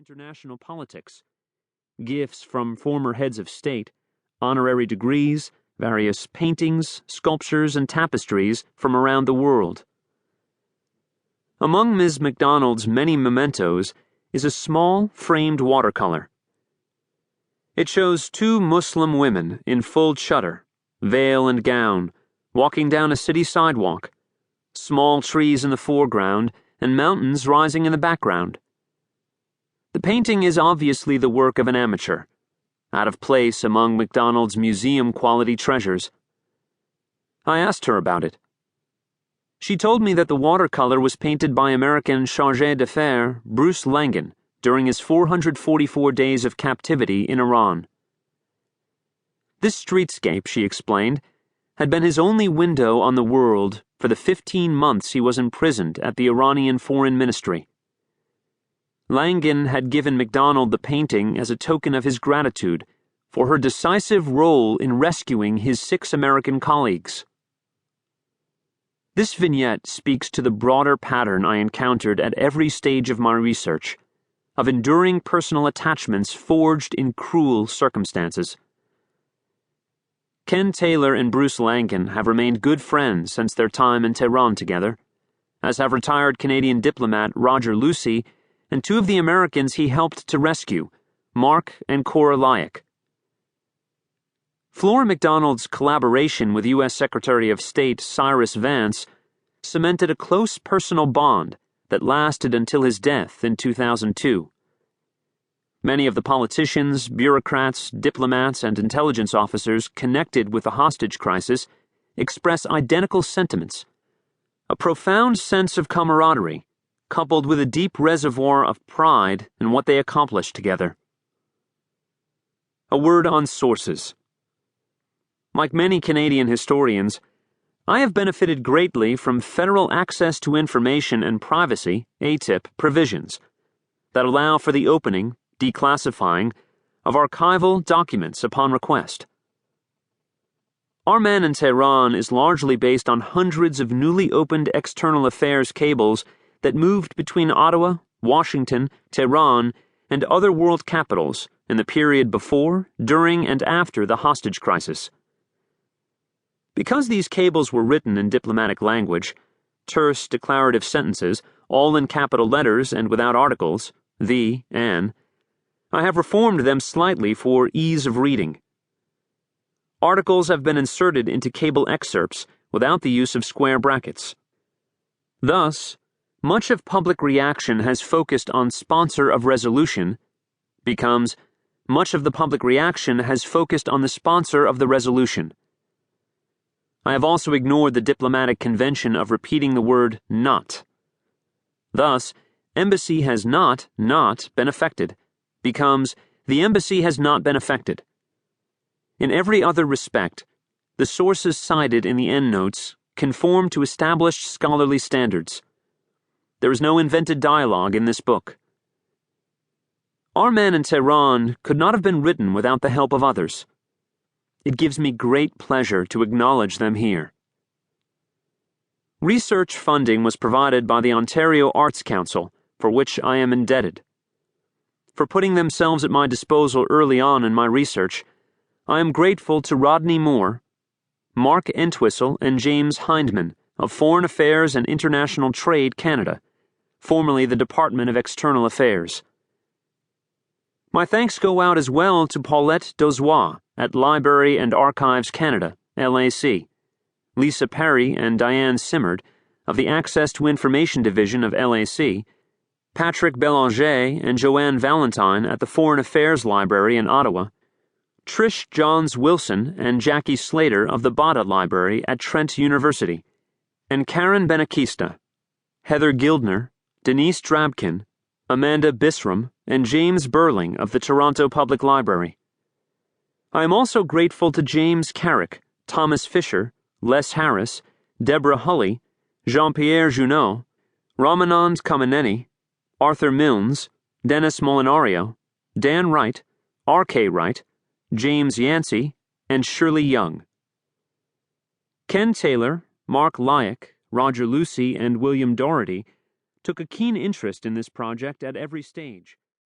international politics, gifts from former heads of state, honorary degrees, various paintings, sculptures, and tapestries from around the world. Among Ms. MacDonald's many mementos is a small, framed watercolor. It shows two Muslim women in full chador, veil and gown, walking down a city sidewalk, small trees in the foreground and mountains rising in the background. The painting is obviously the work of an amateur, out of place among MacDonald's museum-quality treasures. I asked her about it. She told me that the watercolor was painted by American chargé d'affaires Bruce Langan during his 444 days of captivity in Iran. This streetscape, she explained, had been his only window on the world for the 15 months he was imprisoned at the Iranian Foreign Ministry. Langan had given MacDonald the painting as a token of his gratitude for her decisive role in rescuing his 6 American colleagues. This vignette speaks to the broader pattern I encountered at every stage of my research, of enduring personal attachments forged in cruel circumstances. Ken Taylor and Bruce Langan have remained good friends since their time in Tehran together, as have retired Canadian diplomat Roger Lucey and 2 of the Americans he helped to rescue, Mark and Cora Lyack. Flora MacDonald's collaboration with U.S. Secretary of State Cyrus Vance cemented a close personal bond that lasted until his death in 2002. Many of the politicians, bureaucrats, diplomats, and intelligence officers connected with the hostage crisis express identical sentiments, a profound sense of camaraderie, coupled with a deep reservoir of pride in what they accomplished together. A word on sources. Like many Canadian historians, I have benefited greatly from Federal Access to Information and Privacy (ATIP) provisions that allow for the opening, declassifying, of archival documents upon request. Our man in Tehran is largely based on hundreds of newly opened external affairs cables that moved between Ottawa, Washington, Tehran, and other world capitals in the period before, during, and after the hostage crisis. Because these cables were written in diplomatic language, terse declarative sentences, all in capital letters and without articles, the, an, I have reformed them slightly for ease of reading. Articles have been inserted into cable excerpts without the use of square brackets. Thus, much of public reaction has focused on sponsor of resolution becomes much of the public reaction has focused on the sponsor of the resolution. I have also ignored the diplomatic convention of repeating the word not. Thus, embassy has not been affected becomes the embassy has not been affected. In every other respect, the sources cited in the endnotes conform to established scholarly standards. There is no invented dialogue in this book. Our Man in Tehran could not have been written without the help of others. It gives me great pleasure to acknowledge them here. Research funding was provided by the Ontario Arts Council, for which I am indebted. For putting themselves at my disposal early on in my research, I am grateful to Rodney Moore, Mark Entwistle, and James Hindman of Foreign Affairs and International Trade Canada, formerly the Department of External Affairs. My thanks go out as well to Paulette Dozois at Library and Archives Canada, LAC, Lisa Perry and Diane Simmerd of the Access to Information Division of LAC, Patrick Belanger and Joanne Valentine at the Foreign Affairs Library in Ottawa, Trish Johns-Wilson and Jackie Slater of the Bada Library at Trent University, and Karen Benakista, Heather Gildner, Denise Drabkin, Amanda Bisram, and James Burling of the Toronto Public Library. I am also grateful to James Carrick, Thomas Fisher, Les Harris, Deborah Hulley, Jean-Pierre Junot, Ramanand Kameneni, Arthur Milnes, Dennis Molinario, Dan Wright, R.K. Wright, James Yancey, and Shirley Young. Ken Taylor, Mark Lyack, Roger Lucey, and William Doherty took a keen interest in this project at every stage.